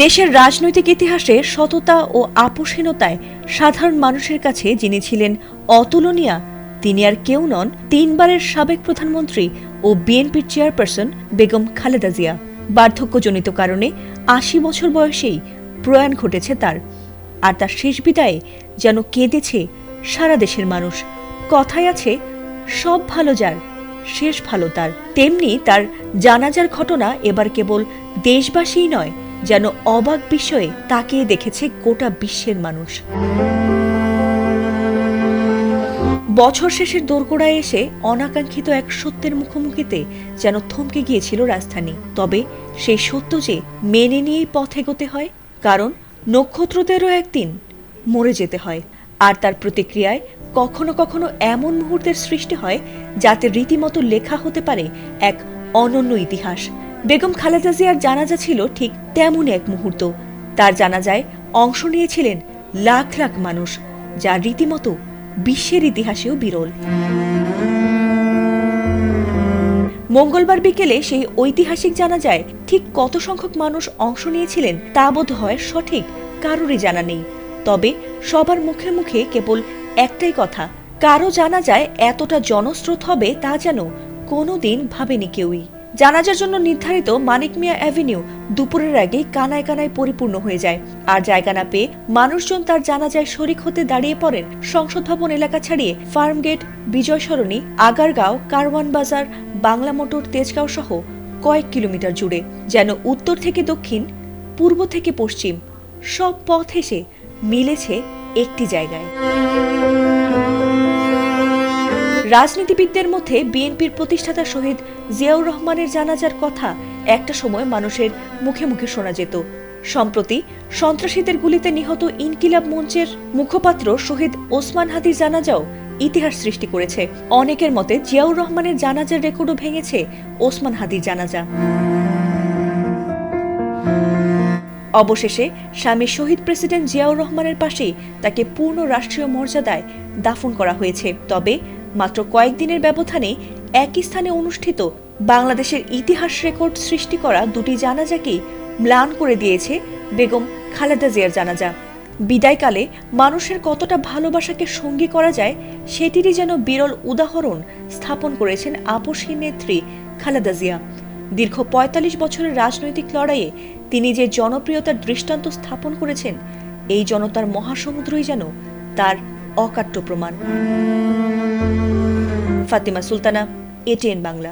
দেশের রাজনৈতিক ইতিহাসে সততা ও আপোষহীনতায় সাধারণ মানুষের কাছে যিনি ছিলেন অতুলনীয়া, তিনি আর কেউ নন তিনবারের সাবেক প্রধানমন্ত্রী ও বিএনপির চেয়ারপারসন বেগম খালেদা জিয়া। বার্ধক্যজনিত কারণে ৮০ বছর বয়সেই প্রয়াণ ঘটেছে তার। আর তার শেষ বিদায়ে যেন কেঁদেছে সারা দেশের মানুষ। কথায় আছে, সব ভালো যার, শেষ ভালো তার। তেমনি তার জানাজার ঘটনা এবার কেবল দেশবাসীই নয়, যেন অবাক বিস্ময়ে তাকিয়ে দেখেছে গোটা বিশ্বের মানুষ। বছর শেষের দোরগোড়ায় এসে অনাকাঙ্ক্ষিত এক সত্যের মুখোমুখিতে যেন থমকে গিয়েছিল রাজধানী। তবে সেই সত্য যে মেনে নিয়েই পথ এগোতে হয়, কারণ নক্ষত্রদেরও একদিন মরে যেতে হয়। আর তার প্রতিক্রিয়ায় কখনো কখনো এমন মুহূর্তের সৃষ্টি হয় যাতে রীতিমতো লেখা হতে পারে এক অনন্য ইতিহাস। বেগম খালেদা জিয়ার জানাজা ছিল ঠিক তেমনই এক মুহূর্ত। তার জানাজায় অংশ নিয়েছিলেন লাখ লাখ মানুষ, যা রীতিমতো বিশ্বের ইতিহাসেও বিরল। মঙ্গলবার বিকেলে সেই ঐতিহাসিক জানাজায় ঠিক কত সংখ্যক মানুষ অংশ নিয়েছিলেন তা বোধ হয় সঠিক কারোরই জানা নেই। তবে সবার মুখে মুখে কেবল একটাই কথা, কারো জানাজায় এতটা জনস্রোত হবে তা যেন কোনোদিন ভাবেনি কেউই। জানাজার জন্য নির্ধারিত মানিক মিয়া অ্যাভিনিউ দুপুরের আগেই কানায় কানায় পরিপূর্ণ হয়ে যায়। আর জায়গা না পেয়ে মানুষজন তার জানাজায় শরিক হতে দাঁড়িয়ে পড়েন সংসদ ভবন এলাকা ছাড়িয়ে ফার্মগেট, বিজয় সরণি, আগারগাঁও, কারওয়ান বাজার, বাংলা মোটর, তেজগাঁও সহ কয়েক কিলোমিটার জুড়ে। যেন উত্তর থেকে দক্ষিণ, পূর্ব থেকে পশ্চিম সব পথ এসে মিলেছে একটি জায়গায়। রাজনীতিবিদদের মধ্যে বিএনপির প্রতিষ্ঠাতা শহীদ জিয়াউর রহমানের জানাজার কথা একটা সময় মানুষের মুখে মুখে শোনা যেত। সম্প্রতি সন্ত্রাসীদের গুলিতে নিহত ইনকিলাব মঞ্চের মুখপাত্র শহীদ ওসমান হাদির জানাজাও ইতিহাস সৃষ্টি করেছে। অনেকের মতে জিয়াউর রহমানের জানাজার রেকর্ডও ভেঙেছে ওসমান হাদির জানাজা। অবশেষে স্বামী শহীদ প্রেসিডেন্ট জিয়াউর রহমানের পাশেই তাকে পূর্ণ রাষ্ট্রীয় মর্যাদায় দাফন করা হয়েছে। তবে মাত্র কয়েকদিনের ব্যবধানে একই স্থানে অনুষ্ঠিত বাংলাদেশের ইতিহাস রেকর্ড সৃষ্টি করা দুটি জানাজাকেই ম্লান করে দিয়েছে বেগম খালেদা জিয়ার জানাজা। বিদায়কালে মানুষের কতটা ভালোবাসাকে সঙ্গী করা যায় সেটিরই যেন বিরল উদাহরণ স্থাপন করেছেন আপোষহীন নেত্রী খালেদা জিয়া। দীর্ঘ ৪৫ বছরের রাজনৈতিক লড়াইয়ে তিনি যে জনপ্রিয়তার দৃষ্টান্ত স্থাপন করেছেন, এই জনতার মহাসমুদ্রই যেন তার অকাট্য প্রমাণ। ফাতিমা সুলতানা, এটিএন বাংলা।